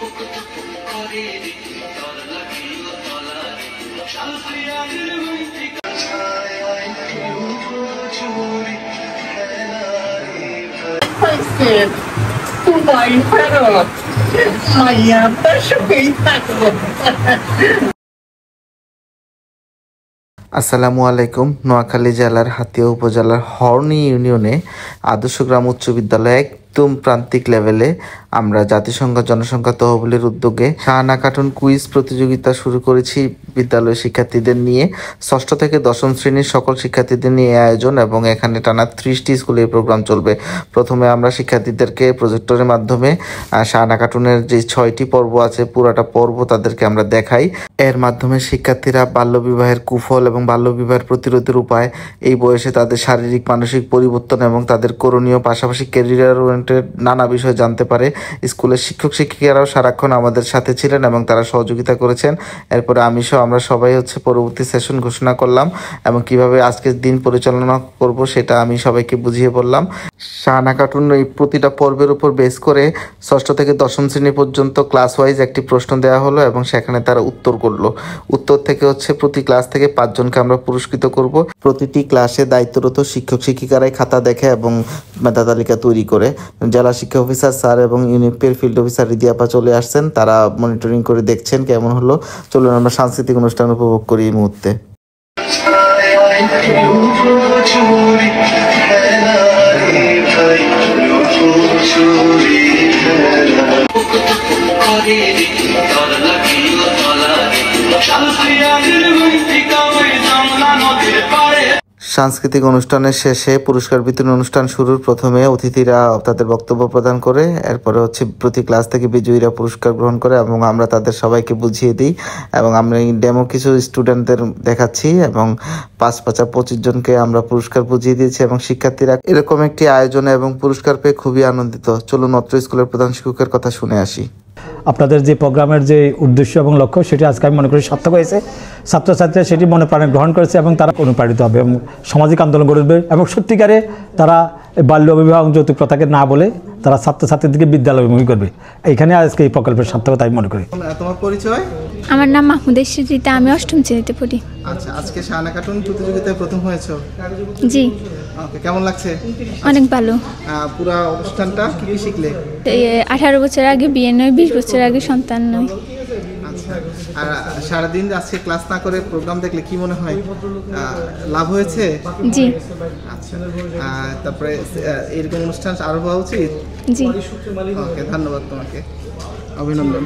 আসসালামু আলাইকুম। নোয়াখালী জেলার হাতিয়া উপজেলার হর্নি ইউনিয়নে আদর্শ গ্রাম উচ্চ বিদ্যালয়ে একদম প্রান্তিক লেভেলে আমরা জাতিসংঘ জনসংখ্যা তহবিলের উদ্যোগে শাহানা কার্টুন কুইজ প্রতিযোগিতা শুরু করেছি বিদ্যালয়ের শিক্ষার্থীদের নিয়ে। ষষ্ঠ থেকে দশম শ্রেণীর সকল শিক্ষার্থীদের নিয়ে আয়োজন এবং এখানে টানা 30টি স্কুলে এই প্রোগ্রাম চলবে। প্রথমে আমরা শিক্ষার্থীদেরকে প্রজেক্টরের মাধ্যমে শাহানা কার্টুনের যে 6টি পর্ব আছে পুরাটা পর্ব তাদেরকে আমরা দেখাই। এর মাধ্যমে শিক্ষার্থীরা বাল্যবিবাহের কুফল এবং বাল্যবিবাহের প্রতিরোধের উপায়, এই বয়সে তাদের শারীরিক মানসিক পরিবর্তন এবং তাদের করণীয়, পাশাপাশি ক্যারিয়ার ওরিয়েন্টেড নানা বিষয় জানতে পারে। স্কুলের শিক্ষক শিক্ষিকারাও সারাক্ষণ আমাদের সাথে ছিলেন এবং তারা সহযোগিতা করেছেন। এরপরে আমরা সবাই পরবর্তী সেশন ঘোষণা করলাম এবং কিভাবে আজকের দিন পরিচালনা করব সেটা আমি সবাইকে বুঝিয়ে বললাম। শাহানা কার্টুন এই প্রতিটা পর্বের উপর বেস করে ষষ্ঠ থেকে দশম শ্রেণী পর্যন্ত ক্লাস ওয়াইজ একটি প্রশ্ন দেওয়া হলো এবং সেখানে তারা উত্তর করলো। উত্তর থেকে প্রতি ক্লাস থেকে 5 জনকে আমরা পুরস্কৃত করব। প্রতিটি ক্লাসে দায়িত্বরত শিক্ষক শিক্ষিকারাই খাতা দেখে এবং মেধা তালিকা তৈরি করে। জেলা শিক্ষা অফিসার স্যার এবং ইউনিপের ফিল্ড অফিসার রিদিয়াপা চলে আসছেন, তারা মনিটরিং করে দেখছেন কেমন হলো। চলুন আমরা সাংস্কৃতিক অনুষ্ঠান উপভোগ করি এই মুহূর্তে। সাংস্কৃতিক অনুষ্ঠানের শেষে পুরস্কার বিতরণ অনুষ্ঠান শুরুর প্রথমে অতিথিরা তাদের বক্তব্য প্রদান করে, এরপরে প্রতি ক্লাস থেকে বিজয়ীরা পুরস্কার গ্রহণ করে এবং আমরা তাদের সবাইকে বুঝিয়ে দিই এবং আমরা এই ডেমো কিছু স্টুডেন্টদের দেখাচ্ছি এবং 5-25 জনকে আমরা পুরস্কার বুঝিয়ে দিয়েছি এবং শিক্ষার্থীরা এরকম একটি আয়োজনে এবং পুরস্কার পেয়ে খুবই আনন্দিত। চলুন অত্র স্কুলের প্রধান শিক্ষকের কথা শুনে আসি। আপনাদের যে প্রোগ্রামের যে উদ্দেশ্য এবং লক্ষ্য সেটি আজকে আমি মনে করি সার্থক হয়েছে। ছাত্রছাত্রীরা সেটি মনে প্রাণে গ্রহণ করেছে এবং তারা অনুপ্রাণিত হবে এবং সামাজিক আন্দোলন গড়ে উঠবে এবং সত্যিকারে তারা বাল্য বিবাহ এবং যৌতুক প্রথাকে না বলে তারা ছাত্রছাত্রীদেরকে বিদ্যালয়মুখী করবে। এইখানে আজকে এই প্রকল্পের সার্থকতা আমি মনে করি। তোমার পরিচয়? আমার নাম মাহমুদা সুজিতা, আমি 8ম শ্রেণীতে পড়ি। আচ্ছা, আজকে শাহানা কার্টুন প্রতিযোগিতায় প্রথম হয়েছো? জি। ওকে, কেমন লাগছে? অনেক ভালো। পুরো অনুষ্ঠানটা কি কি শিখলে? 18 বছর আগে বিয়ে নয়, 20 বছর আগে সন্তান নয়। আচ্ছা, আর সারাদিন আজকে ক্লাস না করে প্রোগ্রাম দেখলে কি মনে হয়, লাভ হয়েছে? জি। আচ্ছা, তারপরে এরকম অনুষ্ঠান আরো হওয়া উচিত? জি। ওকে, ধন্যবাদ তোমাকে, অভিনন্দন।